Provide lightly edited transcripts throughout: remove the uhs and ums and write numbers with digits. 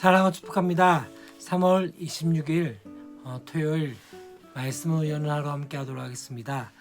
사랑하고 축복합니다. 3월 26일 토요일 말씀을 여는 하루 함께 하도록 하겠습니다.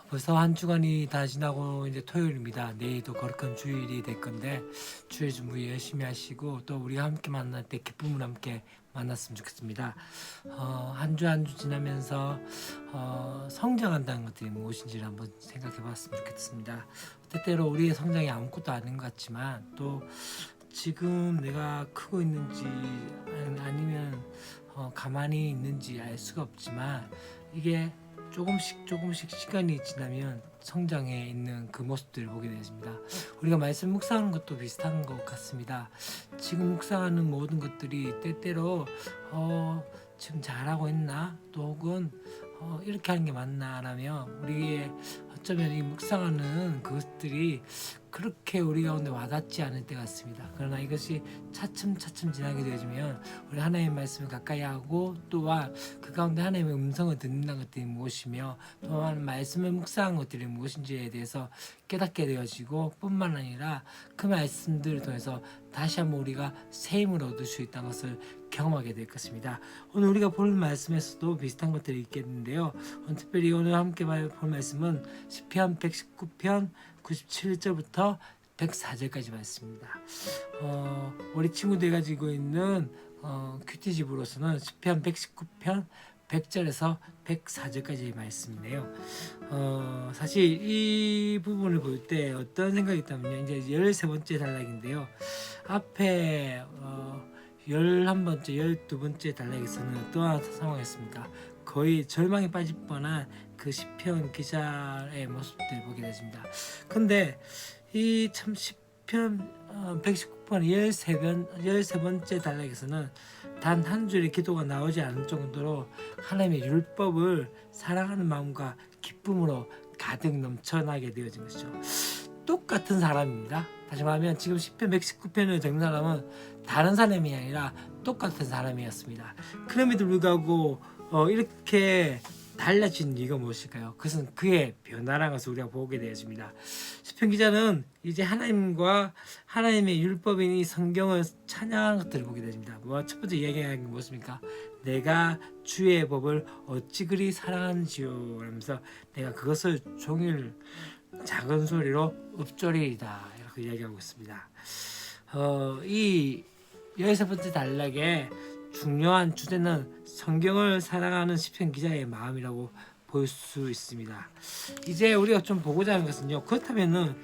벌써 한 주간이 다 지나고 이제 토요일입니다. 내일도 거룩한 주일이 될 건데 주일 준비 열심히 하시고 또 우리가 함께 만날 때 기쁨을 함께 만났으면 좋겠습니다. 한 주 한 주 지나면서 성장한다는 것들이 무엇인지를 한번 생각해 봤으면 좋겠습니다. 때때로 우리의 성장이 아무것도 아닌 것 같지만 또 지금 내가 크고 있는지 아니면 가만히 있는지 알 수가 없지만 이게 조금씩 시간이 지나면 성장해 있는 그 모습들을 보게 되십니다. 우리가 말씀 묵상하는 것도 비슷한 것 같습니다. 지금 묵상하는 모든 것들이 때때로 지금 잘하고 있나 또 혹은 이렇게 하는 게 맞나 라며 우리의 어쩌면 이 묵상하는 그것들이 그렇게 우리 가운데 와닿지 않을 때 같습니다. 그러나 이것이 차츰 지나게 되어지면 우리 하나님의 말씀을 가까이 하고 또한 그 가운데 하나님의 음성을 듣는다는 것들이 무엇이며 또한 말씀을 묵상한 것들이 무엇인지에 대해서 깨닫게 되어지고 뿐만 아니라 그 말씀들을 통해서 다시 한번 우리가 새 힘을 얻을 수 있다는 것을 경험하게 될 것입니다. 오늘 우리가 볼 말씀에서도 비슷한 것들이 있겠는데요. 특별히 오늘 함께 볼 말씀은 시편 119편 97절부터 104절까지 말씀입니다. 우리 친구들이 가지고 있는 큐티집으로서는 시편 119편 100절에서 104절까지의 말씀인데요. 사실 이 부분을 볼 때 어떤 생각이 있다면요. 이제 13번째 단락인데요. 앞에 11번째, 12번째 단락에서는 어떠한 상황이었습니까? 거의 절망에 빠질 뻔한 그 시편 기자의 모습들을 보게 되십니다. 근데 이 참 시편 119편 13번째 단락에서는 단 한 줄의 기도가 나오지 않을 정도로 하나님의 율법을 사랑하는 마음과 기쁨으로 가득 넘쳐나게 되어진 것이죠. 똑같은 사람입니다. 다시 말하면 지금 시편 119편을 적는 사람은 다른 사람이 아니라 똑같은 사람이었습니다. 그럼에도 불구하고 이렇게 달라진 이유가 무엇일까요? 그것은 그의 변화라는 것을 우리가 보게 되어집니다. 시편 기자는 이제 하나님과 하나님의 율법인 이 성경을 찬양하는 것들을 보게 되십니다. 첫 번째 이야기하는 게 무엇입니까? 내가 주의 법을 어찌 그리 사랑하는지요 라면서 내가 그것을 종일 작은 소리로 읊조리이다 이렇게 이야기하고 있습니다. 이 13번째 단락의 중요한 주제는 성경을 사랑하는 시편 기자의 마음이라고 볼 수 있습니다. 이제 우리가 좀 보고자 하는 것은요. 그렇다면은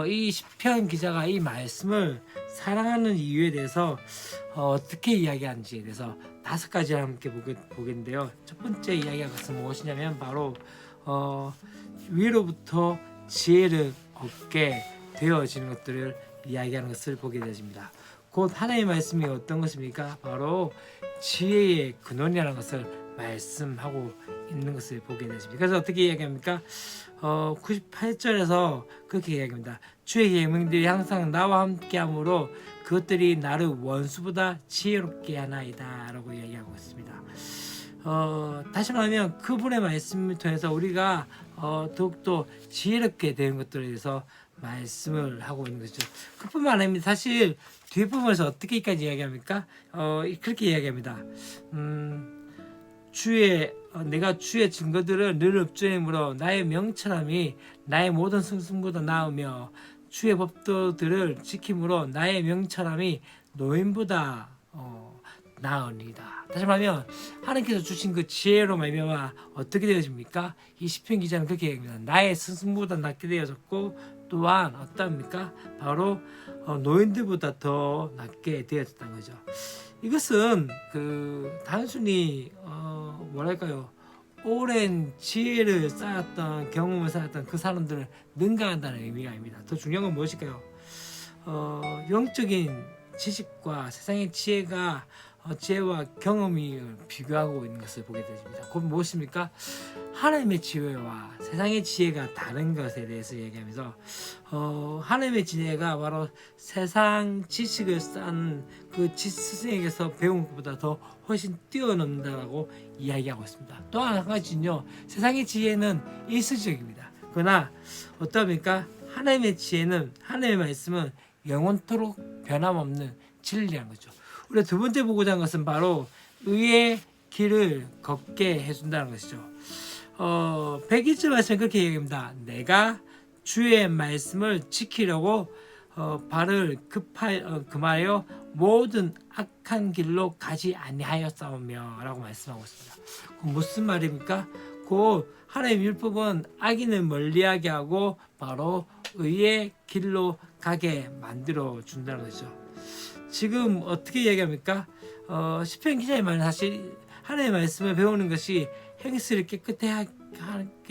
이 시편 기자가 이 말씀을 사랑하는 이유에 대해서 어떻게 이야기하는지에 대해서 5가지를 함께 보겠는데요. 첫 번째 이야기할 것은 무엇이냐면 바로 위로부터 지혜를 얻게 되어지는 것들을 이야기하는 것을 보게 되십니다. 곧 하나님의 말씀이 어떤 것입니까? 바로 지혜의 근원이라는 것을 말씀하고 있는 것을 보게 되십니다. 그래서 어떻게 이야기합니까? 98절에서 그렇게 이야기합니다. 주의 계명들이 항상 나와 함께함으로 그것들이 나를 원수보다 지혜롭게 하나이다 라고 이야기하고 있습니다. 다시 말하면 그분의 말씀을 통해서 우리가 더욱더 지혜롭게 되는 것들에 대해서 말씀을 하고 있는 거죠. 그뿐만 아닙니다. 사실 뒷부분에서 어떻게까지 이야기합니까? 그렇게 이야기합니다. 내가 주의 증거들을 늘 읊조림으로 나의 명철함이 나의 모든 승승보다 나으며 주의 법도들을 지킴으로 나의 명철함이 노인보다 나으니이다. 다시 말하면 하나님께서 주신 그 지혜로 말미암아 어떻게 되어집니까? 이 시편 기자는 그렇게 얘기합니다. 나의 스승보다 낫게 되어졌고 또한 어떠합니까? 바로 노인들보다 더 낫게 되어졌다는 거죠. 이것은 단순히 뭐랄까요? 오랜 지혜를 쌓았던 경험을 쌓았던 그 사람들을 능가한다는 의미가 아닙니다. 더 중요한 건 무엇일까요? 영적인 지식과 세상의 지혜와 경험이 비교하고 있는 것을 보게 됩니다. 곧 무엇입니까? 하나님의 지혜와 세상의 지혜가 다른 것에 대해서 얘기하면서 하나님의 지혜가 바로 세상 지식을 쌓은 그 스승에게서 배운 것보다 더 훨씬 뛰어넘는다라고 이야기하고 있습니다. 또 한 가지는요. 세상의 지혜는 일시적입니다. 그러나 어떠합니까? 하나님의 지혜는 하나님의 말씀은 영원토록 변함없는 진리라는 거죠. 우리 두 번째 보고자 하는 것은 바로 의의 길을 걷게 해준다는 것이죠. 101절 말씀에 그렇게 얘기합니다. 내가 주의 말씀을 지키려고 발을 금하여 모든 악한 길로 가지 아니하였사오며 라고 말씀하고 있습니다. 무슨 말입니까? 그 하나님의 율법은 악인을 멀리하게 하고 바로 의의 길로 가게 만들어 준다는 것이죠. 지금 어떻게 얘기합니까? 시편 기자의 말은 사실 하나님의 말씀을 배우는 것이 행실을 깨끗하게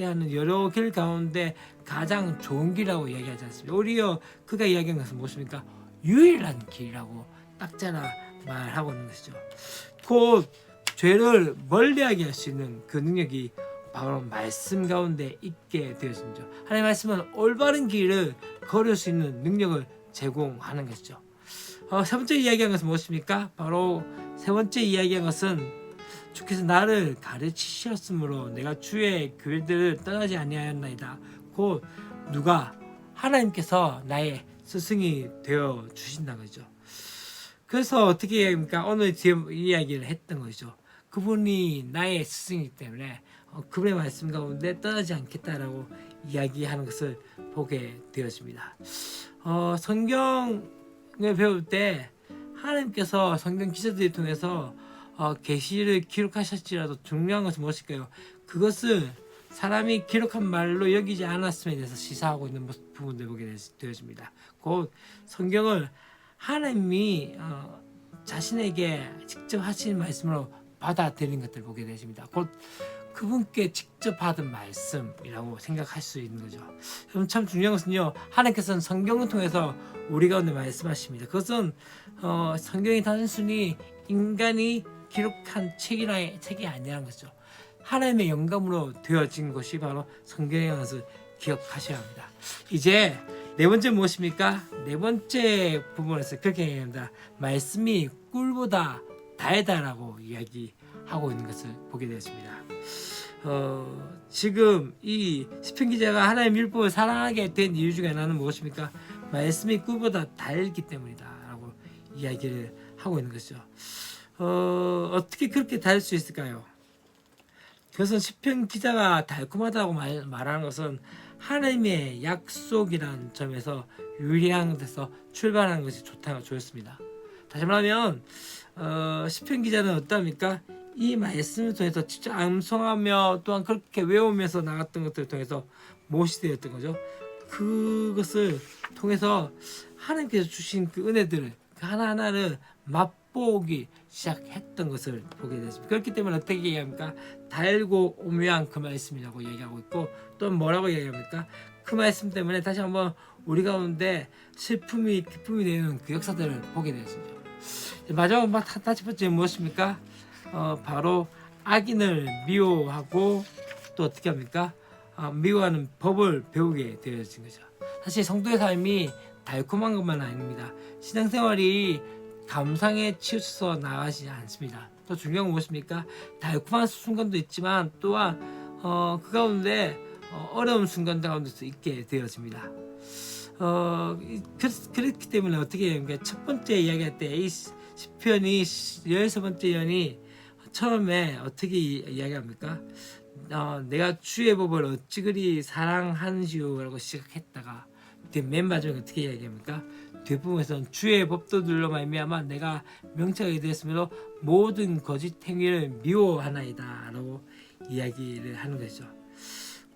하는 여러 길 가운데 가장 좋은 길이라고 이야기하지 않습니까? 오히려 그가 이야기한 것은 무엇입니까? 유일한 길이라고 딱 잘라 말하고 있는 것이죠. 곧 죄를 멀리하게 할 수 있는 그 능력이 바로 말씀 가운데 있게 되어집니다. 하나님의 말씀은 올바른 길을 걸을 수 있는 능력을 제공하는 것이죠. 세 번째 이야기한 것은 무엇입니까? 바로 세 번째 이야기한 것은 주께서 나를 가르치셨으므로 내가 주의 교회들을 떠나지 아니하였나이다. 곧 누가 하나님께서 나의 스승이 되어 주신다는 거죠. 그래서 어떻게 이야기합니까? 오늘 지금 이야기를 했던 거죠. 그분이 나의 스승이기 때문에 그분의 말씀 가운데 떠나지 않겠다라고 이야기하는 것을 보게 되었습니다. 성경을 배울 때 하나님께서 성경 기자들을 통해서 계시를 기록하셨지라도 중요한 것은 무엇일까요? 그것을 사람이 기록한 말로 여기지 않았음에 대해서 시사하고 있는 부분들 보게 되어집니다. 곧 성경을 하나님이 자신에게 직접 하신 말씀으로 받아들인 것들을 보게 되십니다. 곧 그분께 직접 받은 말씀이라고 생각할 수 있는 거죠. 여러분 참 중요한 것은요, 하나님께서는 성경을 통해서 우리 가운데 말씀하십니다. 그것은 성경이 단순히 인간이 기록한 책이 아니라는 것이죠. 하나님의 영감으로 되어진 것이 바로 성경이라는 것을 기억하셔야 합니다. 이제 네 번째 무엇입니까? 네 번째 부분에서 그렇게 얘기합니다. 말씀이 꿀보다 달다라고 이야기하고 있는 것을 보게 되었습니다. 지금 이 시편 기자가 하나님의 율법을 사랑하게 된 이유 중에 하나는 무엇입니까? 말씀이 꿀보다 달기 때문이다 라고 이야기를 하고 있는 것이죠. 어떻게 그렇게 달 수 있을까요? 그것은 시편 기자가 달콤하다고 말하는 것은 하나님의 약속이라는 점에서 유리한 데서 출발하는 것이 좋습니다. 다시 말하면 시편 기자는 어떠합니까? 이 말씀을 통해서 직접 암송하며 또한 그렇게 외우면서 나갔던 것들을 통해서 무엇이 되었던 거죠? 그것을 통해서 하나님께서 주신 그 은혜들을 하나하나를 맛보기 시작했던 것을 보게 됐습니다. 그렇기 때문에 어떻게 얘기합니까? 달고 오묘한 그 말씀이라고 얘기하고 있고 또 뭐라고 얘기합니까? 그 말씀 때문에 다시 한번 우리 가운데 슬픔이 기쁨이 되는 그 역사들을 보게 되었습니다. 마지막 다섯 번째 무엇입니까? 바로 악인을 미워하고 또 어떻게 합니까? 미워하는 법을 배우게 되어진 거죠. 사실 성도의 삶이 달콤한 것만 아닙니다. 신앙생활이 감상에 치우쳐서 나가지 않습니다. 또 중요한 건 무엇입니까? 달콤한 순간도 있지만 또한 그 가운데 어려운 순간들 가운데서 있게 되어집니다. 그렇기 때문에 어떻게 해야 첫 번째 이야기할 때 이 시편이 13번째 연이 처음에 어떻게 이야기합니까? 내가 주의 법을 어찌 그리 사랑하는지요라고 시작했다가 맨 마지막에 어떻게 이야기합니까? 뒷부분에서는 주의 법도들로 말미암아 내가 명철하게 되었으므로 모든 거짓 행위를 미워하나이다 라고 이야기를 하는 것이죠.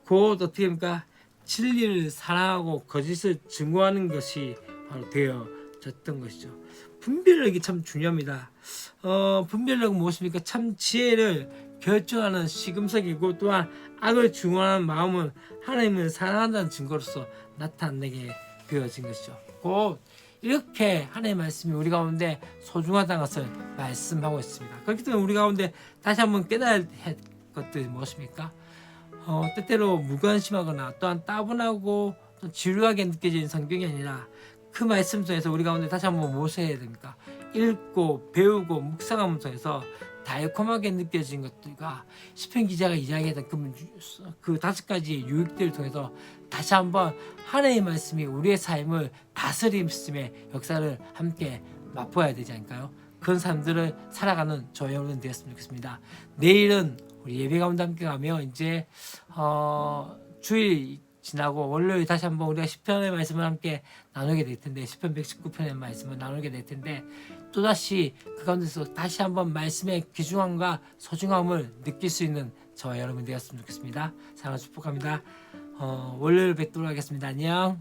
곧 어떻게 합니까? 진리를 사랑하고 거짓을 증오하는 것이 바로 되어졌던 것이죠. 분별력이 참 중요합니다. 분별력은 무엇입니까? 참 지혜를 결정하는 시금석이고 또한 악을 증오하는 마음은 하나님을 사랑한다는 증거로서 나타내게 되어진 것이죠. 곧 이렇게 하나님의 말씀이 우리 가운데 소중하다는 것을 말씀하고 있습니다. 그렇기 때문에 우리 가운데 다시 한번 깨달을 할 것들이 무엇입니까? 때때로 무관심하거나 또한 따분하고 또 지루하게 느껴지는 성경이 아니라 그 말씀 통해서 우리 가운데 다시 한번 무엇을 해야 됩니까? 읽고 배우고 묵상함을 통해서 달콤하게 느껴진 것들과 시편 기자가 이야기했던 그 다섯 가지의 유익들을 통해서 다시 한번 하나님의 말씀이 우리의 삶을 다스림의 역사를 함께 맛보아야 되지 않을까요? 그런 사람들을 살아가는 저와 여러분 되었으면 좋겠습니다. 내일은 우리 예배 가운데 함께 가며 이제 주일 지나고 월요일 다시 한번 우리가 시편의 말씀을 함께 나누게 될 텐데, 시편 119편의 말씀을 나누게 될 텐데, 또다시 그 가운데서 다시 한번 말씀의 귀중함과 소중함을 느낄 수 있는 저와 여러분 되었으면 좋겠습니다. 사랑을 축복합니다. 월요일 뵙도록 하겠습니다. 안녕.